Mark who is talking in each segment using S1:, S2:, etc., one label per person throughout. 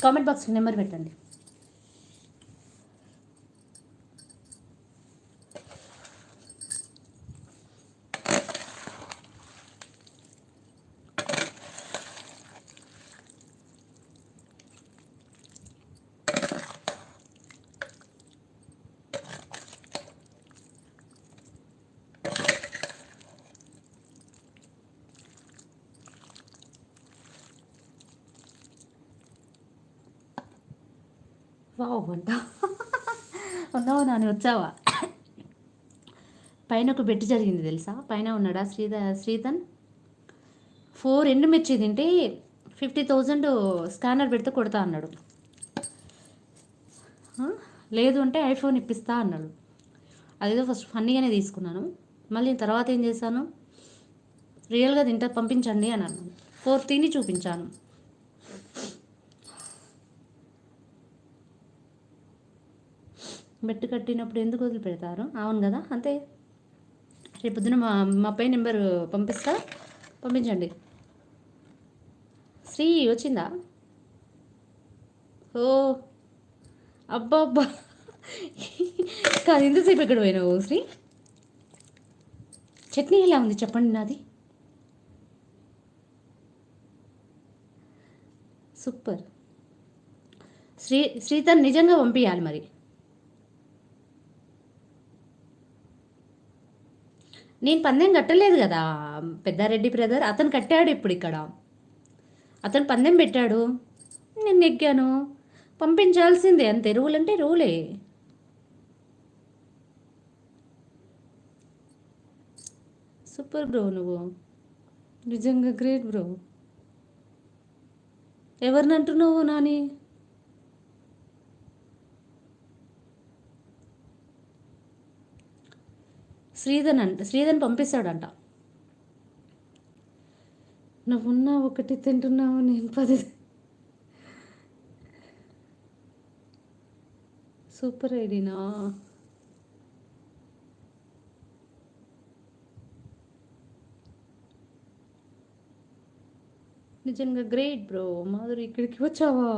S1: Comment box number పెట్టండి. Wow వంట ఉన్నావా నాని, వచ్చావా? పైన ఒక బెట్ జరిగింది తెలుసా? పైన ఉన్నాడా శ్రీధన్ 4 ఎండుమిర్చి తింటే 50,000 స్కానర్ పెడితే కొడతా అన్నాడు. లేదు అంటే ఐఫోన్ ఇప్పిస్తా అన్నాడు. అదేదో ఫస్ట్ ఫన్నీగానే తీసుకున్నాను. మళ్ళీ తర్వాత ఏం చేశాను, రియల్గా తింటే పంపించండి అని అన్నాను. 4 తిని చూపించాను. బెట్టు కట్టినప్పుడు ఎందుకు వదిలిపెడతారు? అవును కదా, అంతే. రేపు పొద్దున మా పై నెంబర్ పంపించండి. శ్రీ వచ్చిందా? ఓ అబ్బా అబ్బా, కాదు ఎంతసేపు ఎక్కడ పోయినావు శ్రీ? చట్నీ ఎలా ఉంది చెప్పండి నాది. సూపర్. శ్రీధర్ నిజంగా పంపించాలి మరి. నేను పందెం కట్టలేదు కదా పెద్దారెడ్డి బ్రదర్, అతను కట్టాడు. ఇప్పుడు ఇక్కడ అతను పందెం పెట్టాడు, నేను నెగ్గాను. పంపించాల్సిందే, అంతే. రూల్ అంటే రూలే. సూపర్ బ్రో, నువ్వు నిజంగా గ్రేట్ బ్రో. ఎవరిని అంటున్నావు నాని? శ్రీధన్ పంపిస్తాడంట. నువ్వున్నా ఒకటి తింటున్నావు, నేను 10. సూపర్ ఐడినా. నిజంగా గ్రేట్ బ్రో. మాధురి ఇక్కడికి వచ్చావా?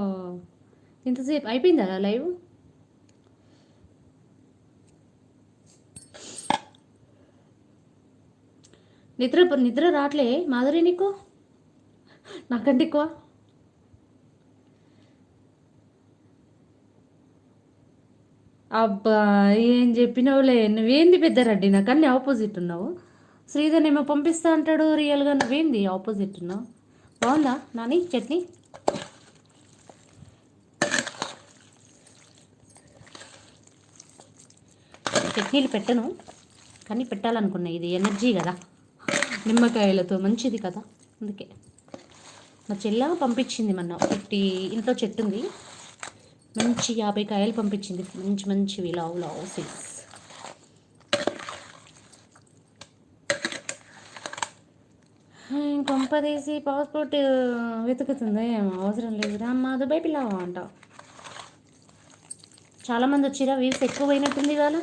S1: ఇంతసేపు అయిపోయిందా లైవ్? నిద్ర రావట్లే మాధురి నీకు? నాకంటే ఎక్కువ. అబ్బా ఏం చెప్పినావులే, నువ్వేంది పెద్దరెడ్డి, నాకు అన్ని ఆపోజిట్ ఉన్నావు. శ్రీధర్ ఏమో పంపిస్తా అంటాడు, రియల్గా నువ్వేంది ఆపోజిట్ ఉన్నావు. బాగుందా నాని చట్నీ? చట్నీలు పెట్టను కానీ పెట్టాలనుకున్నా, ఇది ఎనర్జీ కదా, నిమ్మకాయలతో మంచిది కదా, అందుకే. మా చెల్ల పంపించింది మొన్న 50, ఇంట్లో చెట్టు ఉంది, మంచి 50 కాయలు పంపించింది, మంచివి లావు సైజ్. ఇంకొంపదీసి పాస్పోర్ట్ వెతుకుతుందా ఏమో, అవసరం లేదురా అమ్మ, దుబాయ్ పిల్లవా అంట. చాలామంది వచ్చిరా, వ్యూస్ ఎక్కువ పోయినట్టుంది ఇవాళ.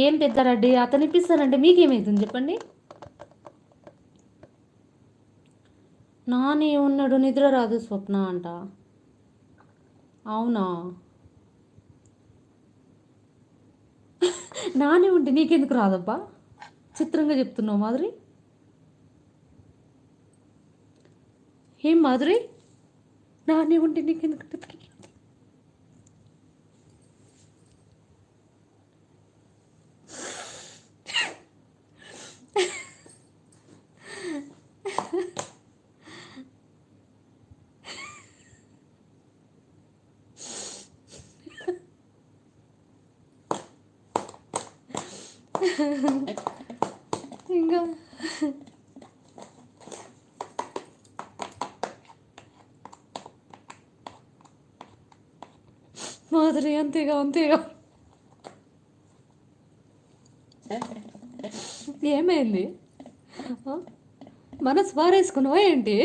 S1: ఏం పెద్దారెడ్డి, అతను ఇప్పిస్తానంటే మీకేమవుతుంది చెప్పండి. నాని ఉన్నాడు, నిద్ర రాదు స్వప్న అంట. అవునా? నాని ఉంటే నీకెందుకు రాదబ్బా, చిత్రంగా చెప్తున్నావు మాధురి. ఏం మాధురి, నాని ఉంటే నీకెందుకు? ఇంకా మాధురి అంతేగా ఏమైంది? మనసు పారేసుకున్నావా ఏంటి?